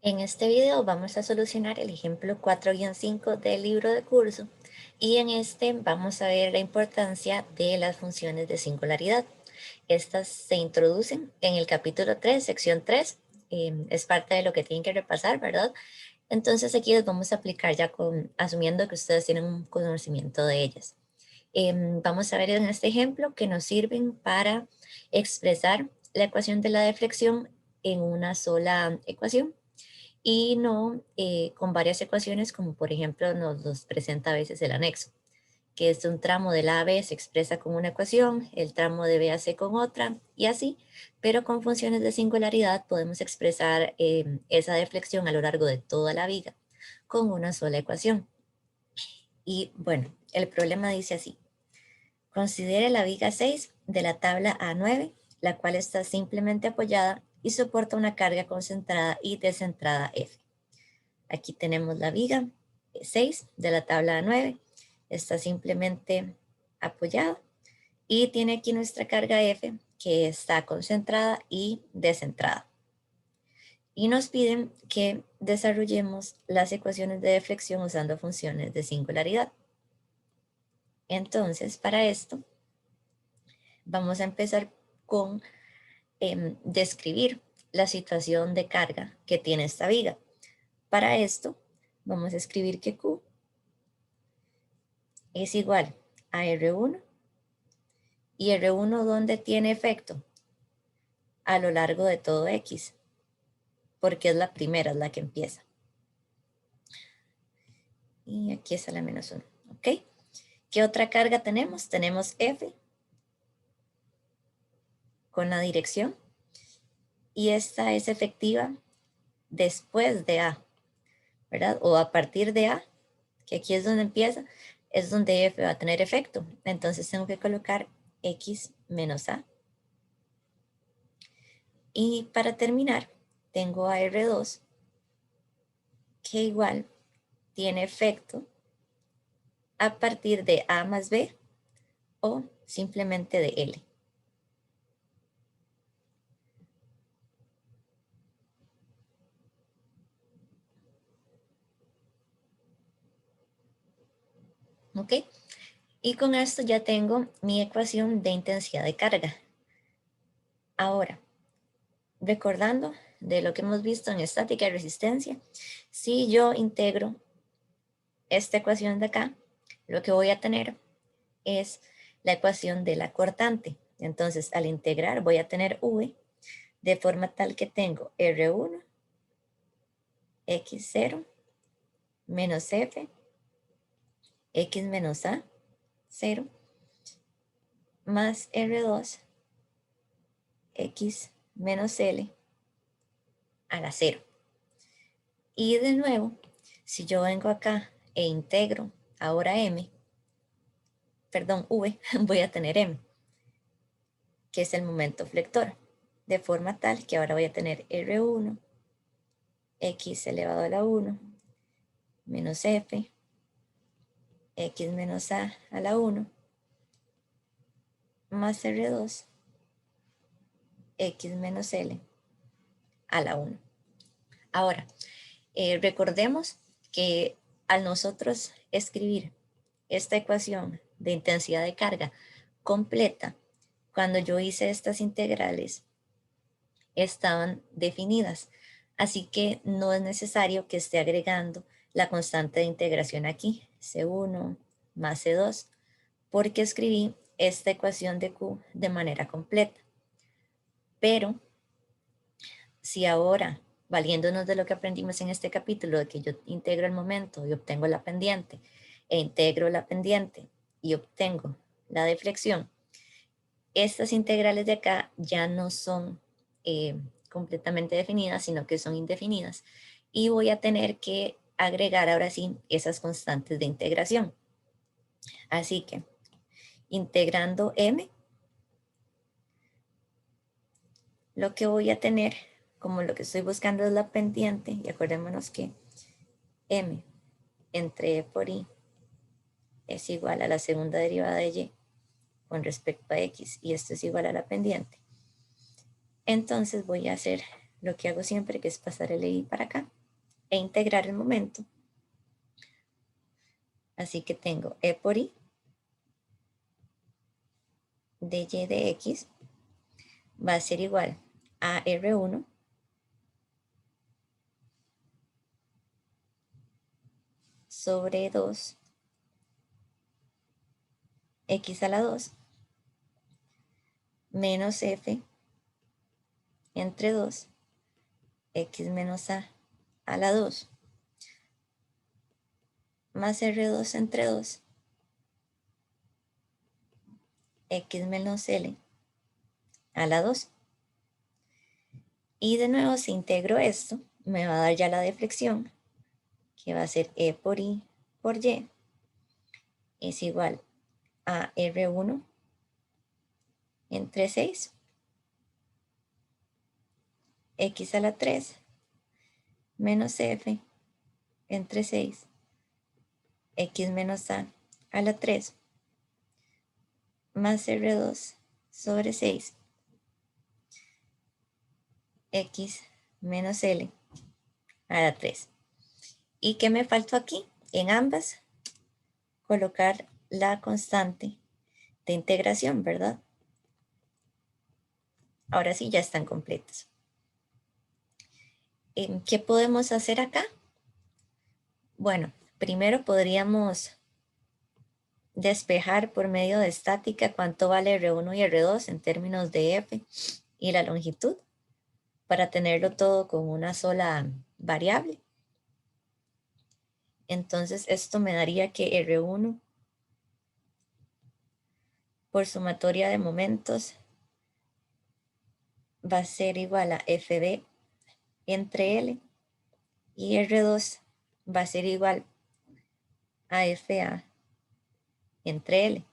En este video vamos a solucionar el ejemplo 4-5 del libro de curso y en este vamos a ver la importancia de las funciones de singularidad. Estas se introducen en el capítulo 3, sección 3, es parte de lo que tienen que repasar, ¿verdad? Entonces aquí les vamos a aplicar ya asumiendo que ustedes tienen un conocimiento de ellas. Vamos a ver en este ejemplo que nos sirven para expresar la ecuación de la deflexión en una sola ecuación y no con varias ecuaciones como por ejemplo nos los presenta a veces el anexo, que es un tramo de la a b se expresa con una ecuación, el tramo de b a c con otra y así, pero con funciones de singularidad podemos expresar esa deflexión a lo largo de toda la viga con una sola ecuación. Y bueno, el problema dice así: considere la viga 6 de la tabla A9, la cual está simplemente apoyada y soporta una carga concentrada y descentrada F. Aquí tenemos la viga 6 de la tabla 9. Está simplemente apoyada y tiene aquí nuestra carga F que está concentrada y descentrada. Y nos piden que desarrollemos las ecuaciones de deflexión usando funciones de singularidad. Entonces, para esto, vamos a empezar con describir la situación de carga que tiene esta viga. Para esto, vamos a escribir que Q es igual a R1 y R1 ¿dónde tiene efecto? A lo largo de todo X, porque es la primera, es la que empieza. Y aquí está la menos 1, ¿ok? ¿Qué otra carga tenemos? Tenemos F con la dirección y esta es efectiva después de A, ¿verdad? O a partir de A, que aquí es donde empieza, es donde F va a tener efecto. Entonces tengo que colocar X menos A. Y para terminar, tengo a R2, que igual tiene efecto a partir de A más B o simplemente de L. ¿Ok? Y con esto ya tengo mi ecuación de intensidad de carga. Ahora, recordando de lo que hemos visto en estática y resistencia, si yo integro esta ecuación de acá, lo que voy a tener es la ecuación de la cortante. Entonces, al integrar voy a tener V de forma tal que tengo R1, X0, menos F, X menos A, 0, más R2, X menos L a la 0. Y de nuevo, si yo vengo acá e integro ahora V, voy a tener M, que es el momento flector, de forma tal que ahora voy a tener R1, X elevado a la 1, menos F, X menos A la 1, más R2, X menos L a la 1. Ahora, recordemos que al nosotros escribir esta ecuación de intensidad de carga completa, cuando yo hice estas integrales, estaban definidas. Así que no es necesario que esté agregando la constante de integración aquí, C1 más C2, porque escribí esta ecuación de Q de manera completa. Pero si ahora, valiéndonos de lo que aprendimos en este capítulo, de que yo integro el momento y obtengo la pendiente, e integro la pendiente y obtengo la deflexión, estas integrales de acá ya no son completamente definidas, sino que son indefinidas. Y voy a tener que agregar ahora sí esas constantes de integración. Así que integrando m, lo que voy a tener, como lo que estoy buscando es la pendiente, y acordémonos que m entre e por i es igual a la segunda derivada de y con respecto a x, y esto es igual a la pendiente. Entonces voy a hacer lo que hago siempre que es pasar el i para acá e integrar el momento. Así que tengo e por i de y de x va a ser igual a R1 sobre 2 x a la 2 menos f entre 2 x menos a la 2 más R2 entre 2 x menos L a la 2. Y de nuevo, si integro esto, me va a dar ya la deflexión, que va a ser E por I por Y, es igual a R1 entre 6, x a la 3, menos F entre 6, x menos a la 3, más R2 sobre 6, x menos L a la 3. ¿Y qué me faltó aquí? En ambas, colocar la constante de integración, ¿verdad? Ahora sí ya están completas. ¿Qué podemos hacer acá? Bueno, primero podríamos despejar por medio de estática cuánto vale R1 y R2 en términos de F y la longitud para tenerlo todo con una sola variable. Entonces esto me daría que R1 por sumatoria de momentos va a ser igual a FB entre L y R2 va a ser igual a FA entre L.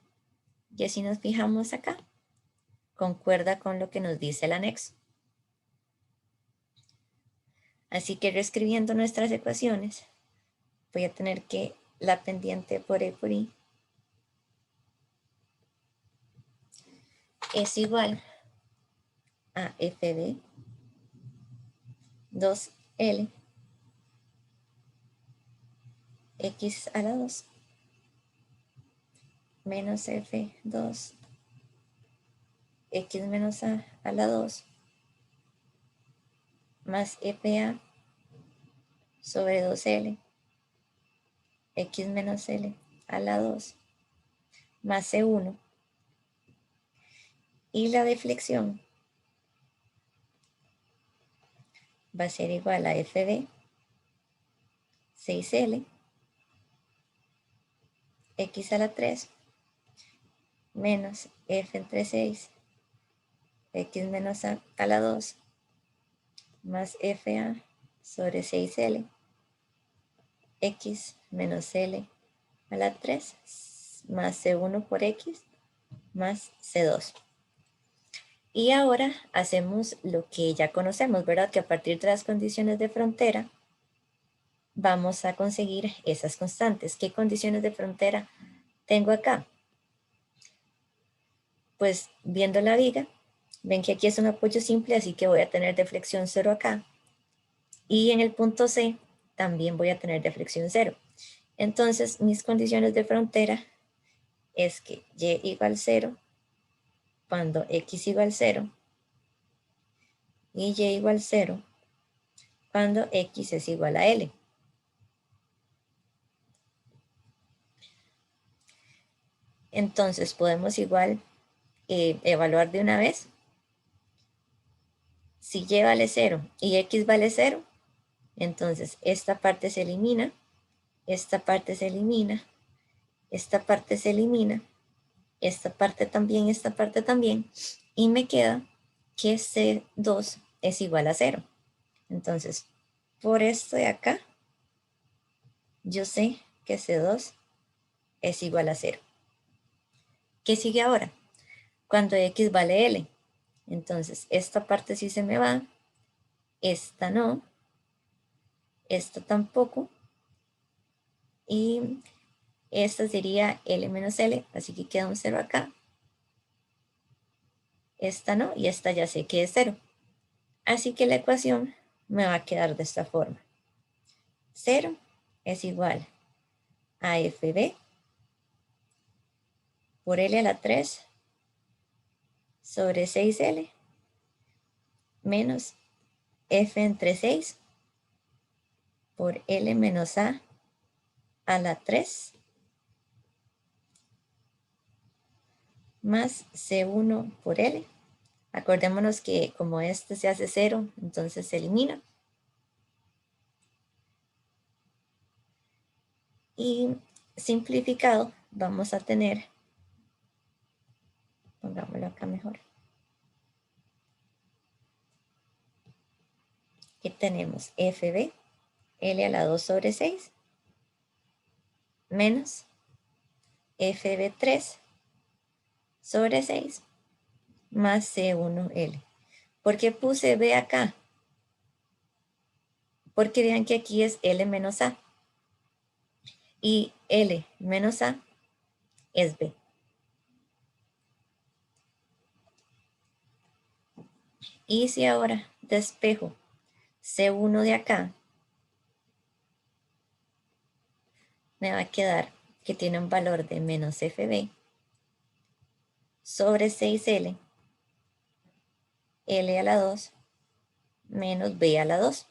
Y así nos fijamos acá. Concuerda con lo que nos dice el anexo. Así que reescribiendo nuestras ecuaciones, voy a tener que la pendiente por E por I es igual a FB 2L x a la 2 menos F2 x menos a la 2 más EPA sobre 2L x menos L a la 2 más C1 y la deflexión va a ser igual a FB 6L x a la 3 menos F entre 6 x menos a la 2 más FA sobre 6L x menos L a la 3 más C1 por X más C2. Y ahora hacemos lo que ya conocemos, ¿verdad? Que a partir de las condiciones de frontera vamos a conseguir esas constantes. ¿Qué condiciones de frontera tengo acá? Pues viendo la viga, ven que aquí es un apoyo simple, así que voy a tener deflexión 0 acá. Y en el punto C también voy a tener deflexión 0. Entonces, mis condiciones de frontera es que y igual 0 cuando x igual 0 y y igual 0 cuando x es igual a L. Entonces podemos igual evaluar de una vez. Si y vale 0 y x vale 0, entonces esta parte se elimina, esta parte se elimina, esta parte se elimina, esta parte también, y me queda que C2 es igual a 0. Entonces, por esto de acá, yo sé que C2 es igual a 0. ¿Qué sigue ahora? Cuando x vale L. Entonces, esta parte sí se me va, esta no, esta tampoco, y esta sería L menos L, así que queda un 0 acá. Esta no, y esta ya sé que es 0. Así que la ecuación me va a quedar de esta forma. 0 es igual a FB por L a la 3 sobre 6L menos F entre 6 por L menos A la 3 más C1 por L. Acordémonos que como este se hace 0, entonces se elimina. Y simplificado vamos a tener, pongámoslo acá mejor, que tenemos FB, L a la 2 sobre 6, menos FB3 sobre 6, más C1L. ¿Por qué puse B acá? Porque vean que aquí es L menos A. Y L menos A es B. Y si ahora despejo C1 de acá, me va a quedar que tiene un valor de menos FB sobre 6L, L a la 2, menos B a la 2.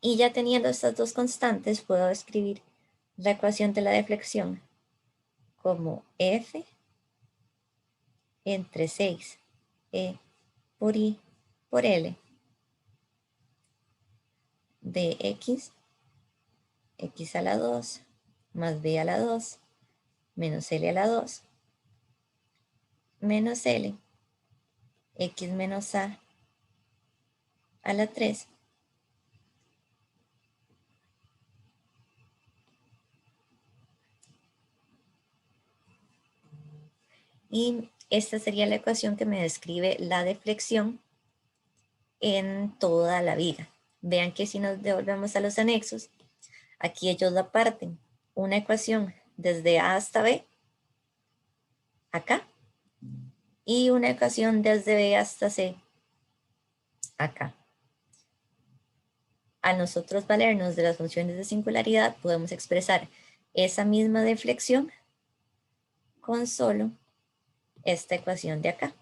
Y ya teniendo estas dos constantes, puedo escribir la ecuación de la deflexión como F entre 6 E por I por L de X, X a la 2, más B a la 2, menos L a la 2, menos L, X menos A la 3, y esta sería la ecuación que me describe la deflexión en toda la viga. Vean que si nos devolvemos a los anexos, aquí ellos la parten. Una ecuación desde A hasta B, acá, y una ecuación desde B hasta C, acá. Al nosotros valernos de las funciones de singularidad, podemos expresar esa misma deflexión con solo esta ecuación de acá.